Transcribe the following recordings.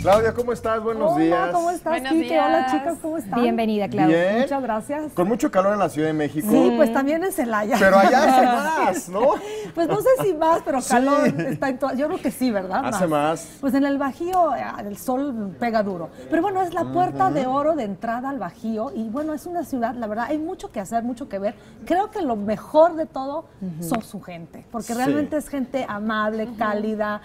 Claudia, ¿cómo estás? Buenos días. Hola, ¿cómo estás, Buenos Kike? días. Hola, chicas, ¿cómo están? Bienvenida, Claudia. Bien. Muchas gracias. Con mucho calor en la Ciudad de México. Sí, pues también en Celaya. Pero allá hace más, ¿no? Pues no sé si más, pero Sí. calor está en todo. Yo creo que sí, ¿verdad? Hace más. Pues en el Bajío el sol pega duro. Pero bueno, es la puerta de oro de entrada al Bajío. Y bueno, es una ciudad, la verdad, hay mucho que hacer, mucho que ver. Creo que lo mejor de todo son su gente. Porque Sí. realmente es gente amable, cálida,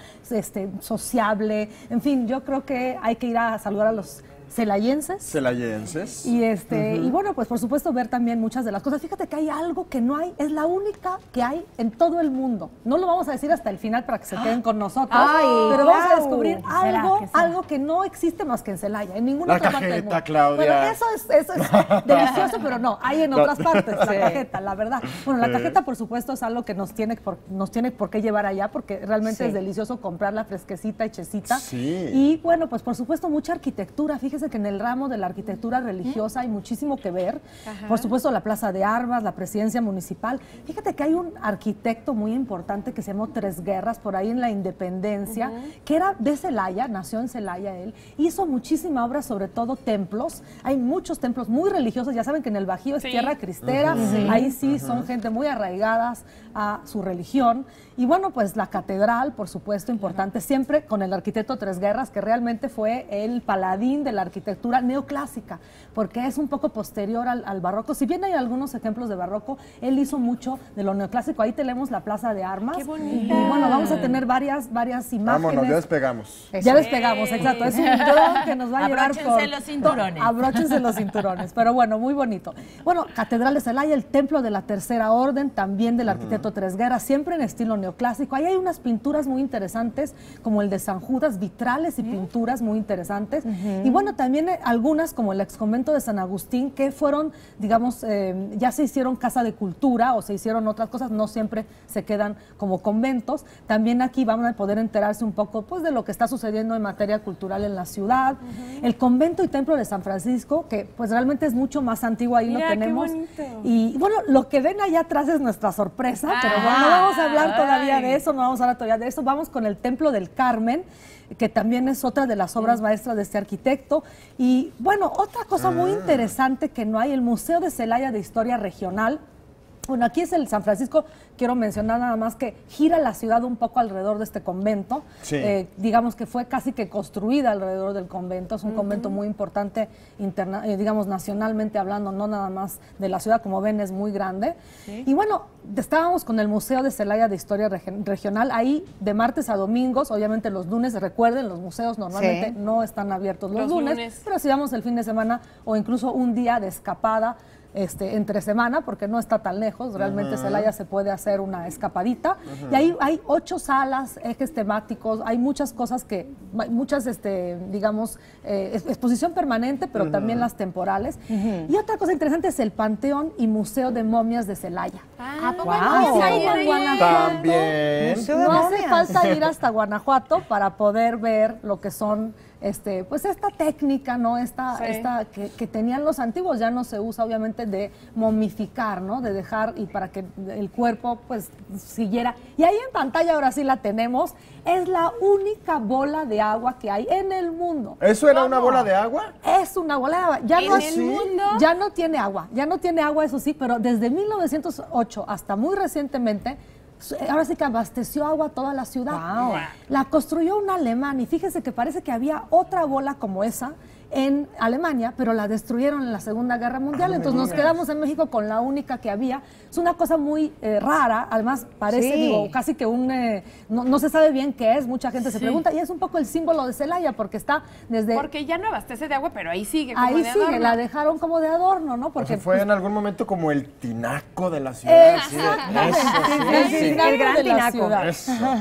sociable. En fin, yo creo que hay que ir a saludar a los celayenses. Celayenses. Y bueno, pues por supuesto ver también muchas de las cosas. Fíjate que hay algo que no hay, es la única que hay en todo el mundo. No lo vamos a decir hasta el final para que se queden con nosotros, Ay, pero vamos a guau. descubrir ¿Será algo, que será? algo que no existe más que en Celaya, en ninguna La otra parte del cajeta, mundo. Claudia. Bueno, eso es delicioso, pero no, hay en otras partes, la cajeta, la verdad. Bueno, la cajeta por supuesto es algo que nos tiene por qué llevar allá, porque realmente es delicioso comprarla fresquecita, hechecita. Sí. Y bueno, pues por supuesto mucha arquitectura. Fíjese que en el ramo de la arquitectura religiosa hay muchísimo que ver. Por supuesto la Plaza de Armas, la presidencia municipal. Fíjate que hay un arquitecto muy importante que se llamó Tres Guerras, por ahí en la Independencia, que era de Celaya, nació en Celaya él, hizo muchísima obra, sobre todo templos. Hay muchos templos muy religiosos, ya saben que en el Bajío es tierra cristera, ahí sí son gente muy arraigadas a su religión. Y bueno, pues la catedral, por supuesto, importante, siempre con el arquitecto Tres Guerras, que realmente fue el paladín de la arquitectura neoclásica, porque es un poco posterior al barroco. Si bien hay algunos ejemplos de barroco, él hizo mucho de lo neoclásico. Ahí tenemos la Plaza de Armas. ¡Qué bonita! Y bueno, vamos a tener varias imágenes. Vámonos, ya despegamos. Ya despegamos, exacto. Es un dron que nos va a llevar Abróchense los cinturones. Abróchense los cinturones. Pero bueno, muy bonito. Bueno, Catedral de Celaya, el Templo de la Tercera Orden, también del arquitecto Tres Guerras, siempre en estilo neoclásico. Ahí hay unas pinturas muy interesantes, como el de San Judas, vitrales y pinturas muy interesantes. Y bueno, también algunas, como el exconvento de San Agustín, que fueron, digamos, ya se hicieron casa de cultura o se hicieron otras cosas, no siempre se quedan como conventos. También aquí van a poder enterarse un poco pues, de lo que está sucediendo en materia cultural en la ciudad. El convento y templo de San Francisco, que pues realmente es mucho más antiguo, ahí Mira, lo tenemos. qué bonito. Y bueno, lo que ven allá atrás es nuestra sorpresa, pero bueno, no vamos a hablar todavía de eso, no vamos a hablar todavía de eso. Vamos con el Templo del Carmen, que también es otra de las obras maestras de este arquitecto. Y bueno, otra cosa muy interesante que no hay, el Museo de Celaya de Historia Regional. Bueno, aquí es el San Francisco, quiero mencionar nada más que gira la ciudad un poco alrededor de este convento. Sí. Digamos que fue casi que construida alrededor del convento, es un convento muy importante, digamos, nacionalmente hablando, no nada más de la ciudad, como ven, es muy grande. Y bueno, estábamos con el Museo de Celaya de Historia Regional, ahí de martes a domingos, obviamente los lunes, recuerden, los museos normalmente no están abiertos los lunes, pero si vamos el fin de semana o incluso un día de escapada, entre semana, porque no está tan lejos, realmente Celaya se puede hacer una escapadita, y ahí hay 8 salas, ejes temáticos, hay muchas cosas muchas, digamos, exposición permanente, pero también las temporales. Y otra cosa interesante es el Panteón y Museo de Momias de Celaya. ¿A poco Wow. ahí en Guanajuato. También. No hace falta ir hasta Guanajuato para poder ver lo que son pues esta técnica, ¿no? Esta que tenían los antiguos, ya no se usa obviamente de momificar, ¿no? De dejar y para que el cuerpo pues siguiera. Y ahí en pantalla ahora sí la tenemos, es la única bola de agua que hay en el mundo. ¿Eso era una bola de agua? Es una bola de agua. Ya ¿En no, el mundo? Ya no tiene agua, eso sí, pero desde 1908 hasta muy recientemente, ahora sí que abasteció agua a toda la ciudad. Wow. La construyó un alemán y fíjese que parece que había otra bola como esa en Alemania, pero la destruyeron en la Segunda Guerra Mundial, entonces nos quedamos en México con la única que había. Es una cosa muy rara, además parece, digo, casi que no se sabe bien qué es, mucha gente se pregunta, y es un poco el símbolo de Celaya, porque está desde... Porque ya no abastece de agua, pero ahí sigue como ahí de sigue, adorno. la dejaron como de adorno, ¿no? Porque Porque fue en algún momento como el tinaco de la ciudad. el gran tinaco.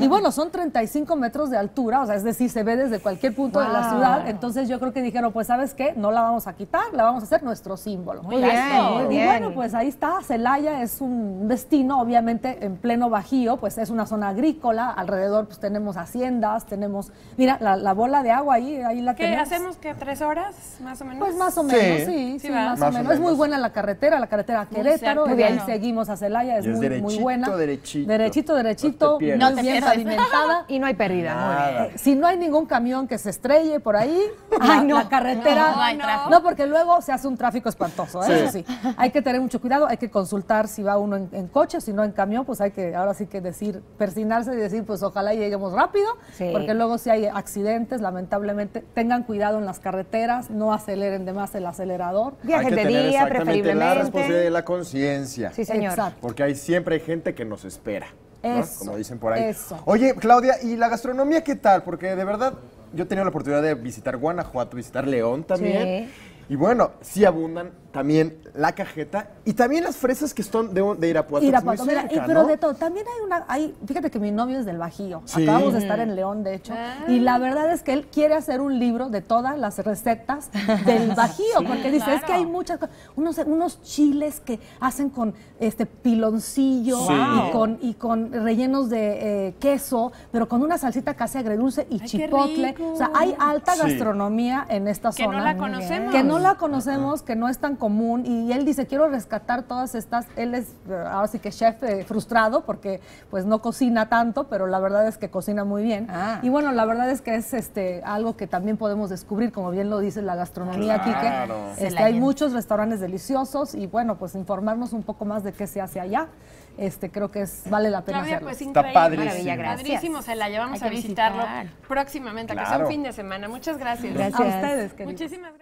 Y bueno, son 35 metros de altura, o sea, es decir, se ve desde cualquier punto de la ciudad, entonces yo creo que dijeron, pues ¿sabes qué? No la vamos a quitar, la vamos a hacer nuestro símbolo. Muy bien, muy Y bien. bueno, pues ahí está, Celaya es un destino, obviamente, en pleno Bajío, pues es una zona agrícola, alrededor pues tenemos haciendas, tenemos, mira, la bola de agua ahí la ¿Qué tenemos. hacemos? ¿Qué? ¿3 horas más o menos? Pues más o menos, Sí. sí, ¿va? más Más o o menos. Es muy menos. buena la carretera a Querétaro, cerca, y de ahí claro. seguimos a Celaya, es Y es muy derechito, buena. derechito. Derechito, No te pierdes. muy No te bien pierdes. pavimentada. Y no hay pérdida. Muy bien. Nada. Si no hay ningún camión que se estrelle por ahí, Ay, no. la carretera. No hay tráfico. No, porque luego se hace un tráfico espantoso, Sí. eso sí. Hay que tener mucho cuidado, hay que consultar si va uno en coche, si no en camión, pues hay que, ahora sí que decir, persinarse y decir, pues ojalá lleguemos rápido, Sí. porque luego si hay accidentes, lamentablemente, tengan cuidado en las carreteras, no aceleren de más el acelerador. Viajes Hay que de tener día, exactamente la preferiblemente. responsabilidad de la conciencia. Sí, señor. Exacto. Porque siempre hay gente que nos espera, ¿no? Eso, Como dicen por ahí. eso. Oye, Claudia, ¿y la gastronomía qué tal? Porque de verdad, yo he tenido la oportunidad de visitar Guanajuato, visitar León también. Sí. Y bueno, sí abundan también la cajeta y también las fresas que son de Irapuato. que es muy Irapuato, mira, cerca, pero ¿no? de todo. También fíjate que mi novio es del Bajío. Sí. Acabamos de estar en León, de hecho. Y la verdad es que él quiere hacer un libro de todas las recetas del Bajío, porque dice, es que hay muchas cosas. Unos chiles que hacen con piloncillo Sí. y con rellenos de queso, pero con una salsita casi agredulce y qué chipotle. rico. O sea, hay alta Sí. gastronomía en esta Que zona. no la conocemos. Que no la conocemos, que no es tan común. Y él dice, quiero rescatar todas estas. Él es, ahora sí que chef frustrado, porque pues no cocina tanto, pero la verdad es que cocina muy bien. Ah. Y bueno, la verdad es que es algo que también podemos descubrir, como bien lo dice la gastronomía aquí, Claro. que Se la hay llena. muchos restaurantes deliciosos y bueno, pues informarnos un poco más de qué se hace allá. Creo que vale la pena Claudia, hacerlo. pues Está increíble. padrísimo. Maravilla, gracias. Padrísimo, se la llevamos Hay que a visitarlo visitar. próximamente, que sea Claro. un fin de semana. Muchas gracias. Gracias. A ustedes, queridos. Muchísimas gracias.